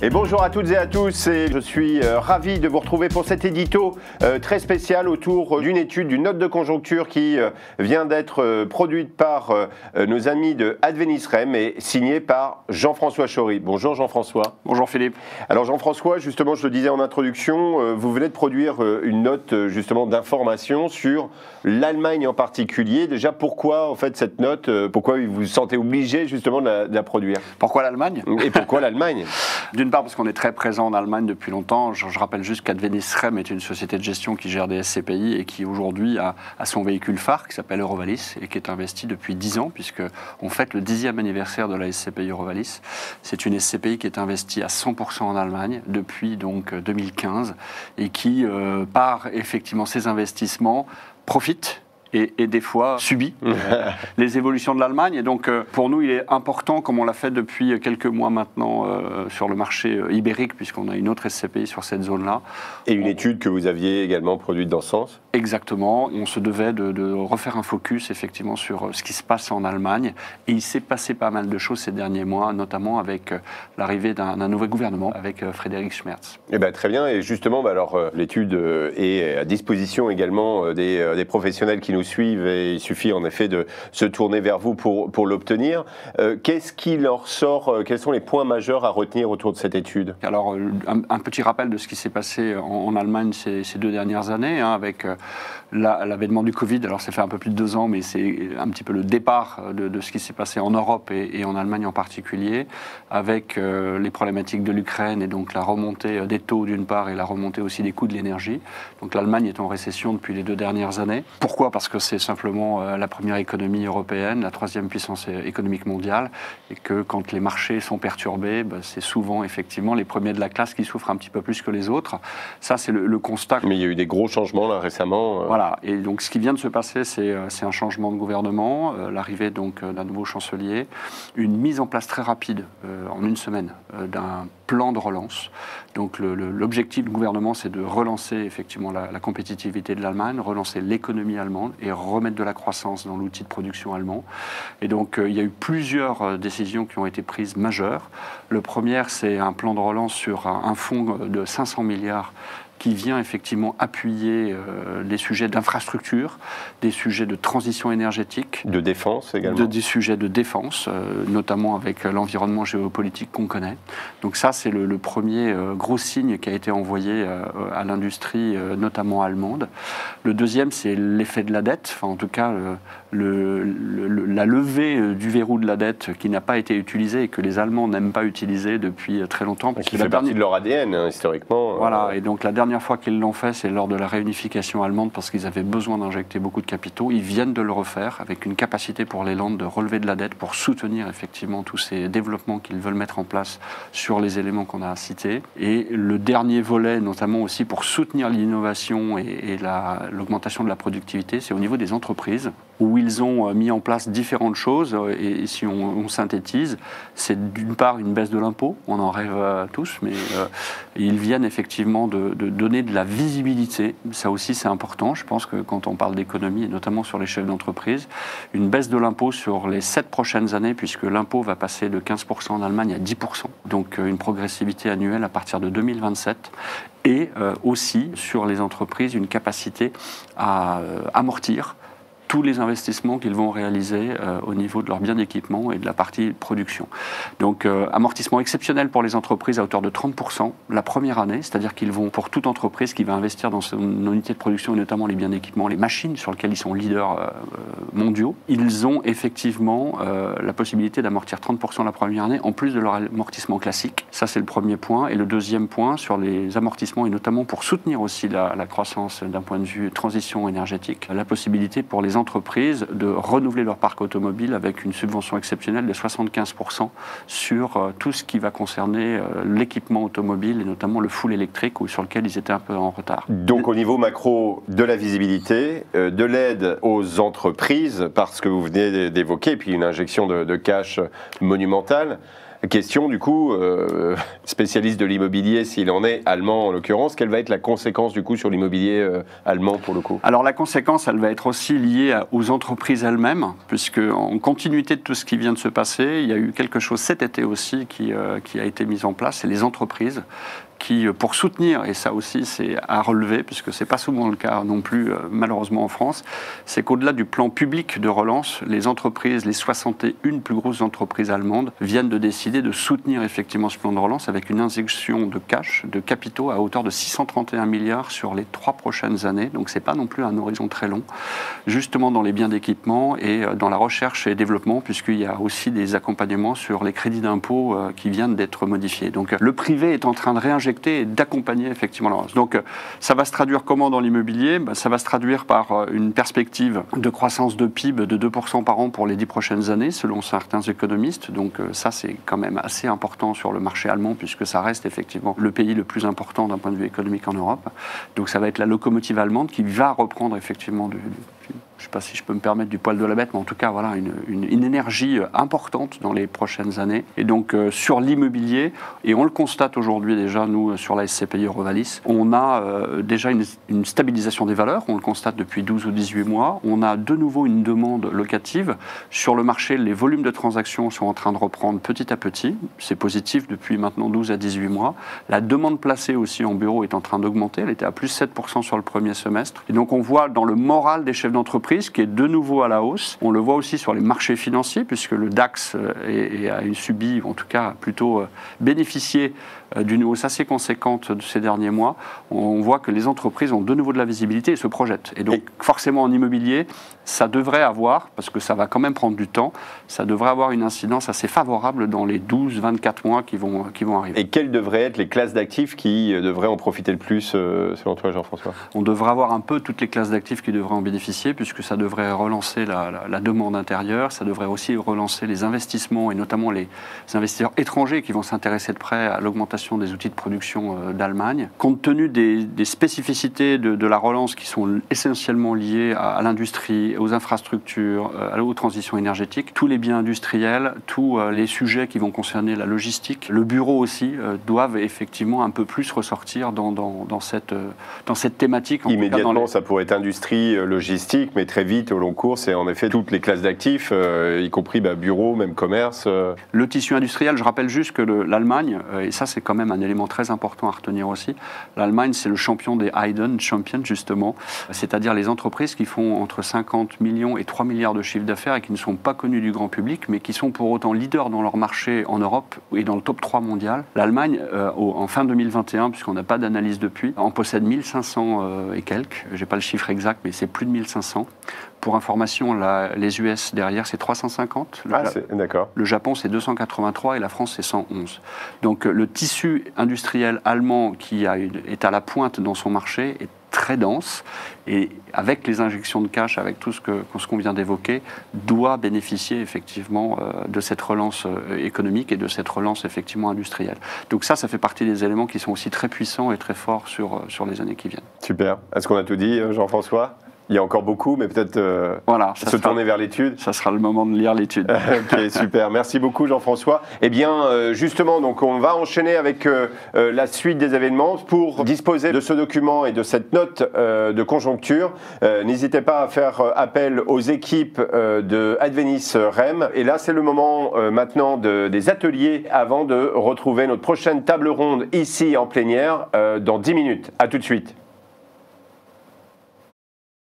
Et bonjour à toutes et à tous, et je suis ravi de vous retrouver pour cet édito très spécial autour d'une étude, d'une note de conjoncture qui vient d'être produite par nos amis de Advenis-REM et signée par Jean-François Chory. Bonjour Jean-François. Bonjour Philippe. Alors Jean-François, justement je le disais en introduction, vous venez de produire une note justement d'information sur l'Allemagne en particulier. Déjà pourquoi en fait cette note, pourquoi vous vous sentez obligé justement de la produire? Pourquoi l'Allemagne? Et pourquoi l'Allemagne? D'une part parce qu'on est très présent en Allemagne depuis longtemps. Je rappelle juste qu'Advenis-REM est une société de gestion qui gère des SCPI et qui aujourd'hui a son véhicule phare qui s'appelle Eurovalis et qui est investi depuis 10 ans puisque on fête le 10e anniversaire de la SCPI Eurovalis. C'est une SCPI qui est investie à 100% en Allemagne depuis donc 2015 et qui, par effectivement ses investissements, profite et des fois subit les évolutions de l'Allemagne. Et donc pour nous, il est important, comme on l'a fait depuis quelques mois maintenant sur le marché ibérique, puisqu'on a une autre SCPI sur cette zone-là. Et une étude que vous aviez également produite dans ce sens? Exactement. On se devait de refaire un focus effectivement sur ce qui se passe en Allemagne. Et il s'est passé pas mal de choses ces derniers mois, notamment avec l'arrivée d'un nouveau gouvernement, avec Friedrich Merz. Eh ben, très bien. Et justement, alors, l'étude est à disposition également des professionnels qui nous suivent et il suffit en effet de se tourner vers vous pour l'obtenir. Qu'est-ce qui leur sort? Quels sont les points majeurs à retenir autour de cette étude? Alors, un petit rappel de ce qui s'est passé en Allemagne ces 2 dernières années, avec l'avènement du Covid. Alors, ça fait un peu plus de 2 ans, mais c'est un petit peu le départ de ce qui s'est passé en Europe et en Allemagne en particulier, avec les problématiques de l'Ukraine et donc la remontée des taux d'une part et la remontée aussi des coûts de l'énergie. Donc, l'Allemagne est en récession depuis les 2 dernières années. Pourquoi? Parce que c'est simplement la première économie européenne, la 3e puissance économique mondiale, et que quand les marchés sont perturbés, c'est souvent effectivement les premiers de la classe qui souffrent un petit peu plus que les autres. Ça, c'est le constat. Mais il y a eu des gros changements là récemment. Voilà, et donc ce qui vient de se passer, c'est un changement de gouvernement, l'arrivée donc d'un nouveau chancelier, une mise en place très rapide, en 1 semaine, d'un plan de relance. Donc l'objectif du gouvernement, c'est de relancer effectivement la compétitivité de l'Allemagne, relancer l'économie allemande et remettre de la croissance dans l'outil de production allemand. Et donc il y a eu plusieurs décisions qui ont été prises majeures. Le premier, c'est un plan de relance sur un fonds de 500 milliards qui vient effectivement appuyer les sujets d'infrastructure, des sujets de transition énergétique. De défense également. Des sujets de défense, notamment avec l'environnement géopolitique qu'on connaît. Donc ça, c'est le premier gros signe qui a été envoyé à l'industrie, notamment allemande. Le deuxième, c'est l'effet de la dette, enfin en tout cas la levée du verrou de la dette qui n'a pas été utilisée et que les Allemands n'aiment pas utiliser depuis très longtemps. Parce qui fait partie de leur ADN, historiquement. Voilà, et donc la dernière fois qu'ils l'ont fait, c'est lors de la réunification allemande parce qu'ils avaient besoin d'injecter beaucoup de capitaux. Ils viennent de le refaire avec une capacité pour les Länder de relever de la dette pour soutenir effectivement tous ces développements qu'ils veulent mettre en place sur les éléments qu'on a cités. Et le dernier volet, notamment aussi pour soutenir l'innovation et l'augmentation de la productivité, c'est au niveau des entreprises où ils ont mis en place différentes choses. Et si on synthétise, c'est d'une part une baisse de l'impôt, on en rêve tous, mais ils viennent effectivement de donner de la visibilité. Ça aussi, c'est important. Je pense que quand on parle d'économie, et notamment sur les chefs d'entreprise, une baisse de l'impôt sur les 7 prochaines années, puisque l'impôt va passer de 15% en Allemagne à 10%. Donc une progressivité annuelle à partir de 2027. Et aussi, sur les entreprises, une capacité à amortir tous les investissements qu'ils vont réaliser au niveau de leurs biens d'équipement et de la partie production. Donc, amortissement exceptionnel pour les entreprises à hauteur de 30% la première année, c'est-à-dire qu'ils vont, pour toute entreprise qui va investir dans son unité de production, et notamment les biens d'équipement, les machines sur lesquelles ils sont leaders mondiaux, ils ont effectivement la possibilité d'amortir 30% la première année, en plus de leur amortissement classique. Ça, c'est le premier point. Et le deuxième point, sur les amortissements, et notamment pour soutenir aussi la croissance d'un point de vue transition énergétique, la possibilité pour les entreprises de renouveler leur parc automobile avec une subvention exceptionnelle de 75% sur tout ce qui va concerner l'équipement automobile et notamment le full électrique sur lequel ils étaient un peu en retard. Donc au niveau macro, de la visibilité, de l'aide aux entreprises, parce que vous venez d'évoquer, puis une injection de cash monumentale. Question du coup, spécialiste de l'immobilier, s'il en est allemand en l'occurrence, quelle va être la conséquence du coup sur l'immobilier allemand pour le coup? Alors la conséquence, elle va être aussi liée lié aux entreprises elles-mêmes, puisque en continuité de tout ce qui vient de se passer, il y a eu quelque chose cet été aussi qui a été mis en place, c'est les entreprises qui, pour soutenir, et ça aussi c'est à relever, puisque ce n'est pas souvent le cas non plus malheureusement en France, c'est qu'au-delà du plan public de relance, les entreprises, les 61 plus grosses entreprises allemandes viennent de décider de soutenir effectivement ce plan de relance avec une injection de cash, de capitaux à hauteur de 631 milliards sur les 3 prochaines années, donc ce n'est pas non plus un horizon très long, justement dans les biens d'équipement et dans la recherche et développement, puisqu'il y a aussi des accompagnements sur les crédits d'impôt qui viennent d'être modifiés. Donc le privé est en train de réinjecter et d'accompagner effectivement la relance. Donc ça va se traduire comment dans l'immobilier? Ça va se traduire par une perspective de croissance de PIB de 2% par an pour les 10 prochaines années, selon certains économistes. Donc ça, c'est quand même assez important sur le marché allemand, puisque ça reste effectivement le pays le plus important d'un point de vue économique en Europe. Donc ça va être la locomotive allemande qui va reprendre effectivement je ne sais pas si je peux me permettre du poil de la bête, mais en tout cas, voilà, une énergie importante dans les prochaines années. Et donc, sur l'immobilier, et on le constate aujourd'hui déjà, nous, sur la SCPI Eurovalis, on a déjà une stabilisation des valeurs, on le constate depuis 12 ou 18 mois. On a de nouveau une demande locative. Sur le marché, les volumes de transactions sont en train de reprendre petit à petit. C'est positif depuis maintenant 12 à 18 mois. La demande placée aussi en bureau est en train d'augmenter. Elle était à plus 7% sur le premier semestre. Et donc, on voit dans le moral des chefs d'entreprise qui est de nouveau à la hausse. On le voit aussi sur les marchés financiers, puisque le DAX a subi, en tout cas plutôt bénéficié d'une hausse assez conséquente de ces derniers mois. On voit que les entreprises ont de nouveau de la visibilité et se projettent. Et donc forcément en immobilier, ça devrait avoir, parce que ça va quand même prendre du temps, ça devrait avoir une incidence assez favorable dans les 12-24 mois qui vont arriver. Et quelles devraient être les classes d'actifs qui devraient en profiter le plus, selon toi, Jean-François? On devrait avoir un peu toutes les classes d'actifs qui devraient en bénéficier, puisque ça devrait relancer la demande intérieure, ça devrait aussi relancer les investissements, et notamment les investisseurs étrangers qui vont s'intéresser de près à l'augmentation des outils de production d'Allemagne. Compte tenu des spécificités de la relance qui sont essentiellement liées à l'industrie, aux infrastructures, aux transitions énergétiques, tous les biens industriels, tous les sujets qui vont concerner la logistique, le bureau aussi, doivent effectivement un peu plus ressortir dans cette thématique. Immédiatement, ça pourrait être industrie, logistique, mais très vite, au long cours, c'est en effet toutes les classes d'actifs, y compris bureau, même commerce. Le tissu industriel, je rappelle juste que l'Allemagne, et ça c'est quand même un élément très important à retenir aussi, l'Allemagne c'est le champion des Hidden Champions justement, c'est-à-dire les entreprises qui font entre 50 millions et 3 milliards de chiffre d'affaires et qui ne sont pas connues du grand public, mais qui sont pour autant leaders dans leur marché en Europe et dans le top 3 mondial. L'Allemagne, en fin 2021, puisqu'on n'a pas d'analyse depuis, en possède 1500 et quelques, j'ai pas le chiffre exact, mais c'est plus de 1500. Pour information, les US derrière, c'est 350. D'accord. Le Japon, c'est 283 et la France, c'est 111. Donc le tissu industriel allemand qui est à la pointe dans son marché est très dense et avec les injections de cash, avec tout ce qu'on vient d'évoquer, doit bénéficier effectivement de cette relance économique et de cette relance effectivement industrielle. Donc ça fait partie des éléments qui sont aussi très puissants et très forts sur les années qui viennent. Super. Est-ce qu'on a tout dit, Jean-François ? Il y a encore beaucoup, mais peut-être se tourner vers l'étude. Ça sera le moment de lire l'étude. Ok, super. Merci beaucoup, Jean-François. Eh bien, justement, donc on va enchaîner avec la suite des événements. Pour disposer de ce document et de cette note de conjoncture, n'hésitez pas à faire appel aux équipes de Advenis REM. Et là, c'est le moment maintenant des ateliers avant de retrouver notre prochaine table ronde ici en plénière dans 10 minutes. À tout de suite.